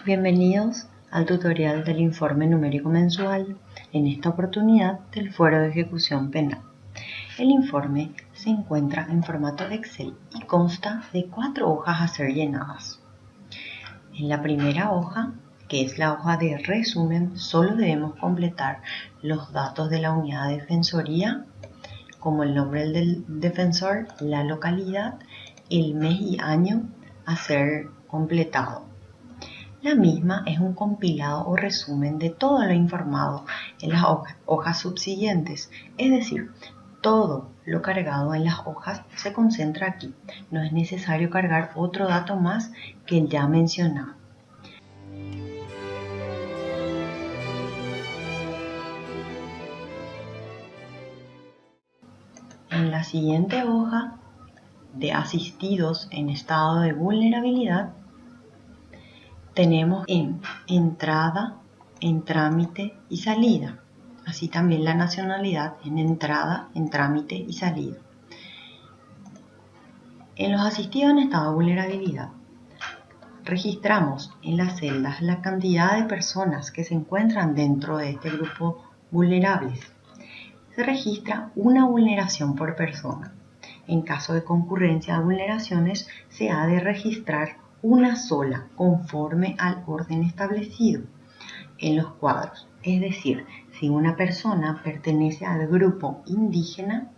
Bienvenidos al tutorial del informe numérico mensual, en esta oportunidad del Fuero de Ejecución Penal. El informe se encuentra en formato Excel y consta de 4 hojas a ser llenadas. En la primera hoja, que es la hoja de resumen, solo debemos completar los datos de la unidad de defensoría, como el nombre del defensor, la localidad, el mes y año a ser completado. La misma es un compilado o resumen de todo lo informado en las hojas subsiguientes, es decir, todo lo cargado en las hojas se concentra aquí. No es necesario cargar otro dato más que el ya mencionado. En la siguiente hoja de asistidos en estado de vulnerabilidad, tenemos en entrada, en trámite y salida. Así también la nacionalidad en entrada, en trámite y salida. En los asistidos en estado de vulnerabilidad, registramos en las celdas la cantidad de personas que se encuentran dentro de este grupo vulnerables. Se registra una vulneración por persona. En caso de concurrencia de vulneraciones, se ha de registrar una sola conforme al orden establecido en los cuadros. Es decir, si una persona pertenece al grupo indígena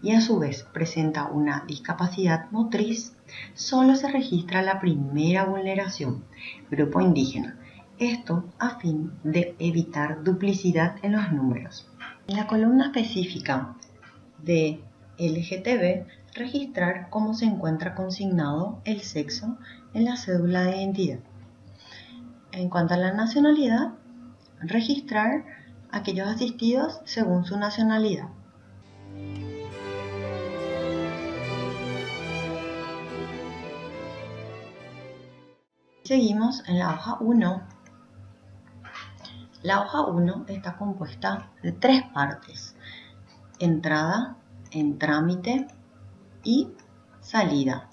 y a su vez presenta una discapacidad motriz, solo se registra la primera vulneración, grupo indígena. Esto a fin de evitar duplicidad en los números. En la columna específica de LGTB, registrar cómo se encuentra consignado el sexo en la cédula de identidad. En cuanto a la nacionalidad, registrar aquellos asistidos según su nacionalidad. Seguimos en la hoja 1. La hoja 1 está compuesta de 3 partes: entrada, en trámite y salida.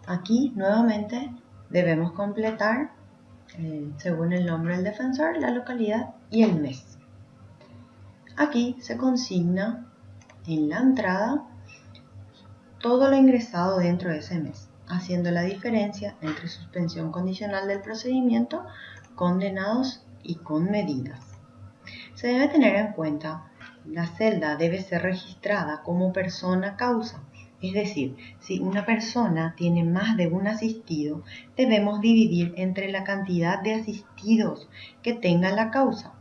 Aquí nuevamente debemos completar según el nombre del defensor, la localidad y el mes. Aquí se consigna en la entrada todo lo ingresado dentro de ese mes, haciendo la diferencia entre suspensión condicional del procedimiento, condenados y con medidas. Se debe tener en cuenta la celda debe ser registrada como persona causa, es decir, si una persona tiene más de un asistido, debemos dividir entre la cantidad de asistidos que tenga la causa.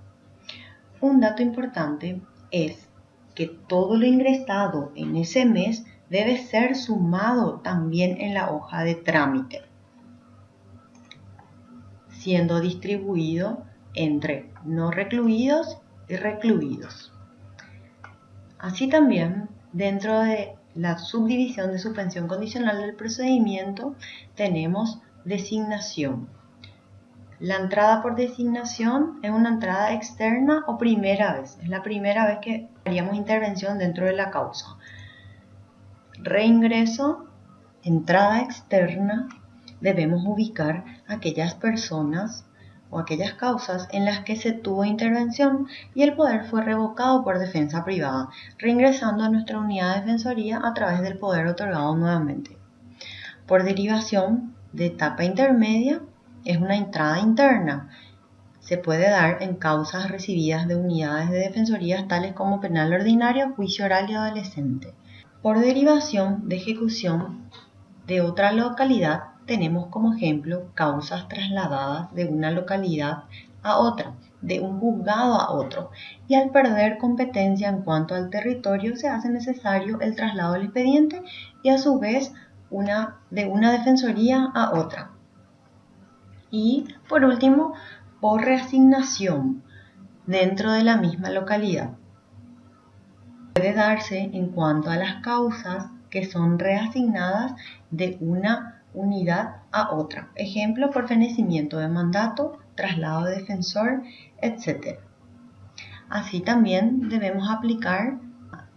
Un dato importante es que todo lo ingresado en ese mes debe ser sumado también en la hoja de trámite, siendo distribuido entre no recluidos y recluidos. Así también, dentro de la subdivisión de suspensión condicional del procedimiento, tenemos designación. La entrada por designación es una entrada externa o primera vez. Es la primera vez que haríamos intervención dentro de la causa. Reingreso, entrada externa, debemos ubicar aquellas personas o aquellas causas en las que se tuvo intervención y el poder fue revocado por defensa privada, reingresando a nuestra unidad de defensoría a través del poder otorgado nuevamente. Por derivación de etapa intermedia, es una entrada interna. Se puede dar en causas recibidas de unidades de defensorías tales como penal ordinario, juicio oral y adolescente. Por derivación de ejecución de otra localidad, tenemos como ejemplo causas trasladadas de una localidad a otra, de un juzgado a otro, y al perder competencia en cuanto al territorio se hace necesario el traslado del expediente y a su vez de una defensoría a otra. Y por último, por reasignación dentro de la misma localidad. Puede darse en cuanto a las causas que son reasignadas de una unidad a otra. Ejemplo, por fenecimiento de mandato, traslado de defensor, etc. Así también debemos aplicar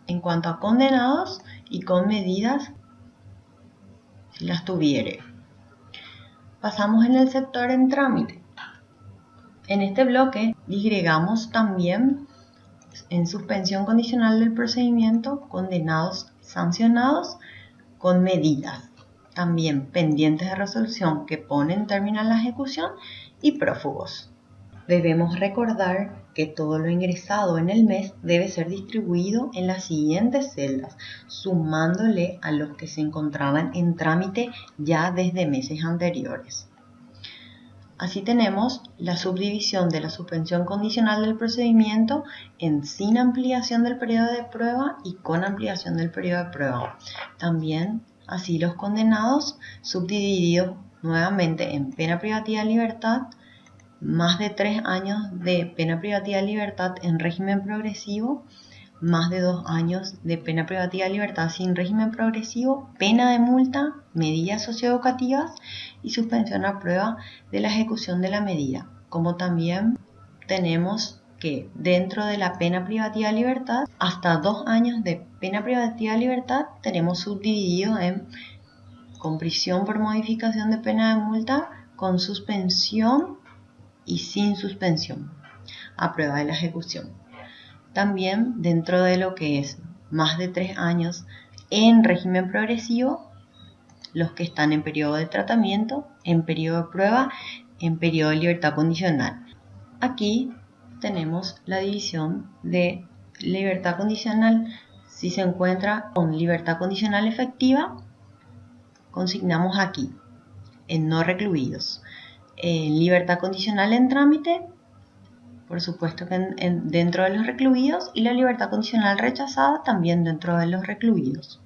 en cuanto a condenados y con medidas si las tuviere. Pasamos en el sector en trámite. En este bloque disgregamos también en suspensión condicional del procedimiento condenados sancionados con medidas, también pendientes de resolución que ponen término a la ejecución y prófugos. Debemos recordar que todo lo ingresado en el mes debe ser distribuido en las siguientes celdas, sumándole a los que se encontraban en trámite ya desde meses anteriores. Así tenemos la subdivisión de la suspensión condicional del procedimiento en sin ampliación del periodo de prueba y con ampliación del periodo de prueba. También así los condenados subdivididos nuevamente en pena privativa de libertad, más de 3 años de pena privativa de libertad en régimen progresivo, más de 2 años de pena privativa de libertad sin régimen progresivo, pena de multa, medidas socioeducativas y suspensión a prueba de la ejecución de la medida. Como también tenemos que dentro de la pena privativa de libertad, hasta 2 años de pena privativa de libertad tenemos subdividido en con prisión por modificación de pena de multa, con suspensión y sin suspensión a prueba de la ejecución. También dentro de lo que es más de 3 años en régimen progresivo, los que están en periodo de tratamiento, en periodo de prueba, en periodo de libertad condicional. Aquí tenemos la división de libertad condicional. Si se encuentra con libertad condicional efectiva, consignamos aquí en no recluidos. En libertad condicional en trámite, por supuesto que dentro de los recluidos, y la libertad condicional rechazada también dentro de los recluidos.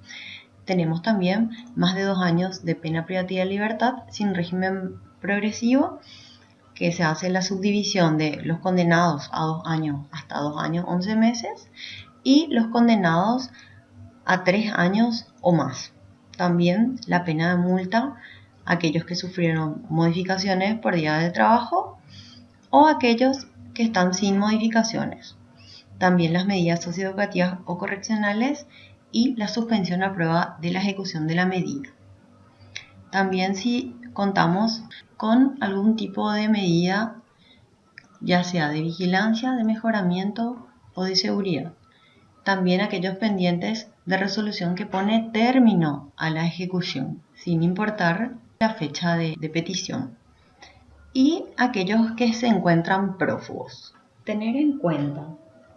Tenemos también más de 2 años de pena privativa de libertad sin régimen progresivo, que se hace la subdivisión de los condenados a 2 años hasta 2 años 11 meses y los condenados a 3 años o más. También la pena de multa, aquellos que sufrieron modificaciones por día de trabajo o aquellos que están sin modificaciones. También las medidas socioeducativas o correccionales y la suspensión a prueba de la ejecución de la medida. También si contamos con algún tipo de medida, ya sea de vigilancia, de mejoramiento o de seguridad. También aquellos pendientes de resolución que pone término a la ejecución, sin importar la fecha de petición. Y aquellos que se encuentran prófugos. Tener en cuenta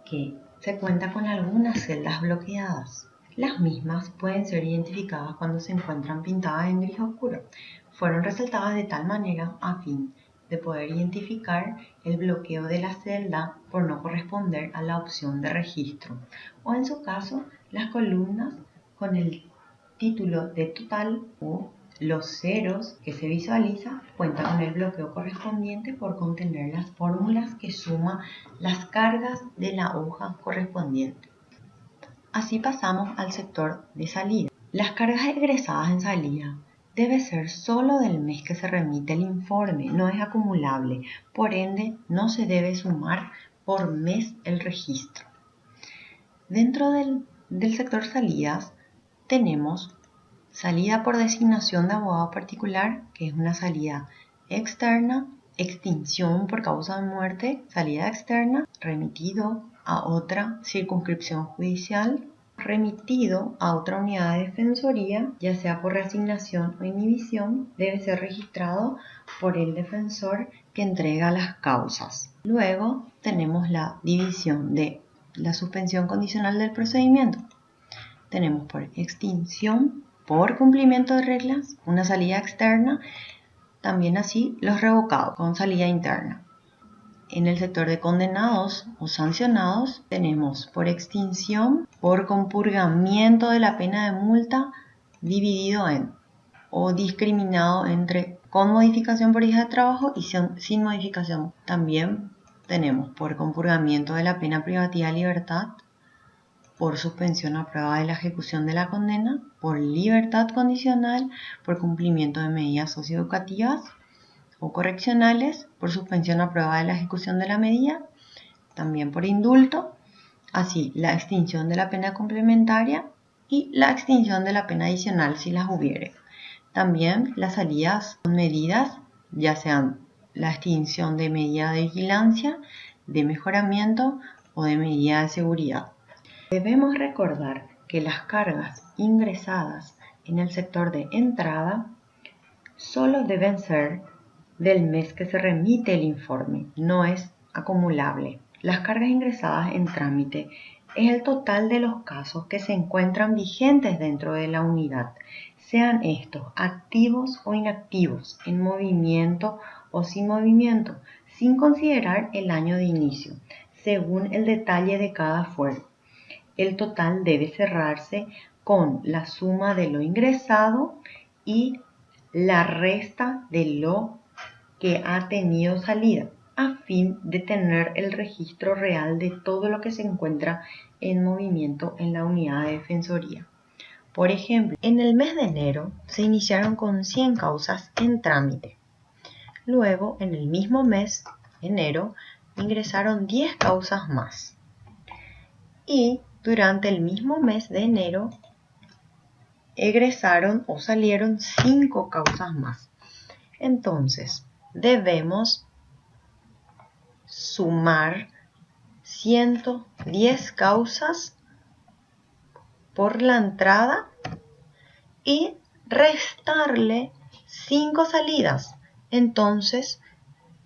que se cuenta con algunas celdas bloqueadas. Las mismas pueden ser identificadas cuando se encuentran pintadas en gris oscuro. Fueron resaltadas de tal manera a fin de poder identificar el bloqueo de la celda por no corresponder a la opción de registro, o en su caso, las columnas con el título de total o los ceros que se visualiza cuentan con el bloqueo correspondiente por contener las fórmulas que suma las cargas de la hoja correspondiente. Así pasamos al sector de salida. Las cargas egresadas en salida debe ser solo del mes que se remite el informe, no es acumulable, por ende no se debe sumar por mes el registro. Dentro del sector salidas tenemos salida por designación de abogado particular, que es una salida externa, extinción por causa de muerte, salida externa, remitido a otra circunscripción judicial, remitido a otra unidad de defensoría, ya sea por reasignación o inhibición, debe ser registrado por el defensor que entrega las causas. Luego tenemos la división de la suspensión condicional del procedimiento. Tenemos por extinción, por cumplimiento de reglas, una salida externa, también así los revocados con salida interna. En el sector de condenados o sancionados tenemos por extinción, por compurgamiento de la pena de multa dividido en o discriminado entre con modificación por hija de trabajo y sin modificación. También tenemos por compurgamiento de la pena privativa de libertad, por suspensión a prueba de la ejecución de la condena, por libertad condicional, por cumplimiento de medidas socioeducativas o correccionales, por suspensión a prueba de la ejecución de la medida, también por indulto, así la extinción de la pena complementaria y la extinción de la pena adicional si las hubiere. También las salidas con medidas, ya sean la extinción de medida de vigilancia, de mejoramiento o de medida de seguridad. Debemos recordar que las cargas ingresadas en el sector de entrada solo deben ser del mes que se remite el informe, no es acumulable. Las cargas ingresadas en trámite es el total de los casos que se encuentran vigentes dentro de la unidad, sean estos activos o inactivos, en movimiento o sin movimiento, sin considerar el año de inicio, según el detalle de cada fuero. El total debe cerrarse con la suma de lo ingresado y la resta de lo que ha tenido salida, a fin de tener el registro real de todo lo que se encuentra en movimiento en la unidad de defensoría. Por ejemplo, en el mes de enero se iniciaron con 100 causas en trámite. Luego, en el mismo mes, enero, ingresaron 10 causas más. Y durante el mismo mes de enero egresaron o salieron 5 causas más. Entonces, debemos sumar 110 causas por la entrada y restarle 5 salidas. Entonces,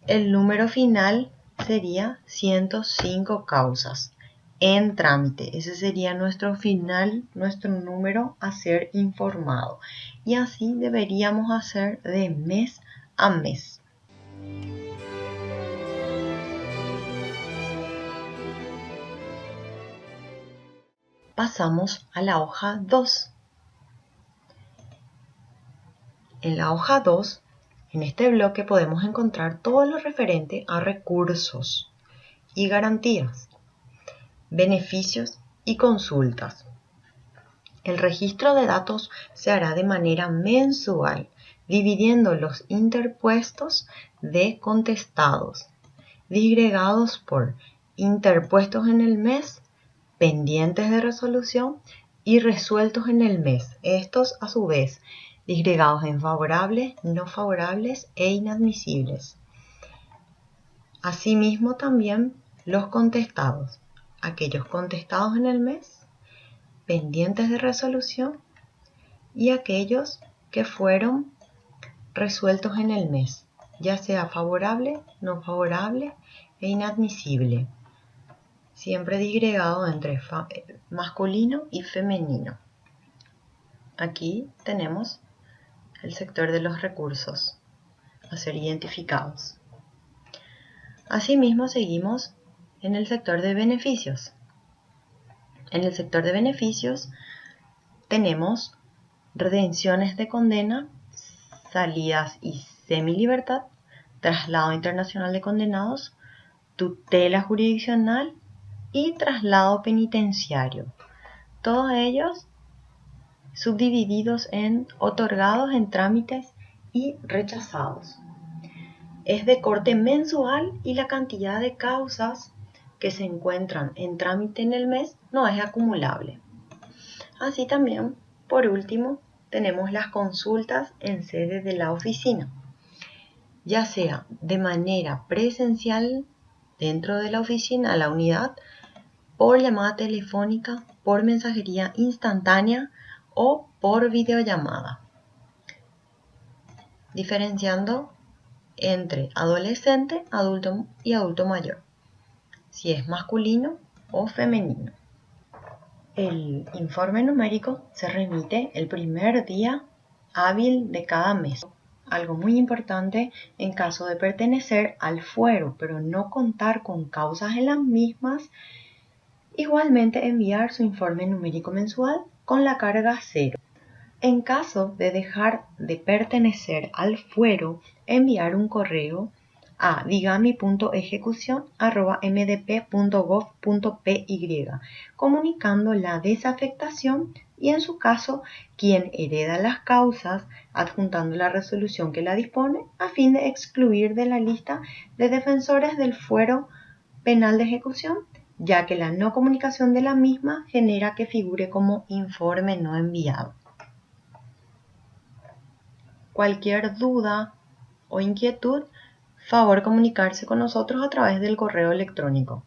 el número final sería 105 causas en trámite. Ese sería nuestro final, nuestro número a ser informado. Y así deberíamos hacer de mes a mes. Pasamos a la hoja 2. En la hoja 2, en este bloque podemos encontrar todo lo referente a recursos y garantías, beneficios y consultas. El registro de datos se hará de manera mensual, dividiendo los interpuestos de contestados, disgregados por interpuestos en el mes, pendientes de resolución y resueltos en el mes. Estos, a su vez, disgregados en favorables, no favorables e inadmisibles. Asimismo, también los contestados, aquellos contestados en el mes, pendientes de resolución y aquellos que fueron resueltos en el mes, ya sea favorable, no favorable e inadmisible, siempre disgregado entre masculino y femenino. Aquí tenemos el sector de los recursos a ser identificados. Asimismo, seguimos en el sector de beneficios. En el sector de beneficios tenemos redenciones de condena, salidas y semilibertad, traslado internacional de condenados, tutela jurisdiccional y traslado penitenciario. Todos ellos subdivididos en otorgados en trámites y rechazados. Es de corte mensual y la cantidad de causas que se encuentran en trámite en el mes no es acumulable. Así también, por último, tenemos las consultas en sede de la oficina, ya sea de manera presencial dentro de la oficina, la unidad, por llamada telefónica, por mensajería instantánea o por videollamada, diferenciando entre adolescente, adulto y adulto mayor, si es masculino o femenino. El informe numérico se remite el primer día hábil de cada mes. Algo muy importante en caso de pertenecer al fuero, pero no contar con causas en las mismas, igualmente enviar su informe numérico mensual con la carga 0. En caso de dejar de pertenecer al fuero, enviar un correo a digami.ejecución@mdp.gov.py comunicando la desafectación y, en su caso, quien hereda las causas, adjuntando la resolución que la dispone a fin de excluir de la lista de defensores del fuero penal de ejecución, ya que la no comunicación de la misma genera que figure como informe no enviado. Cualquier duda o inquietud, favor comunicarse con nosotros a través del correo electrónico.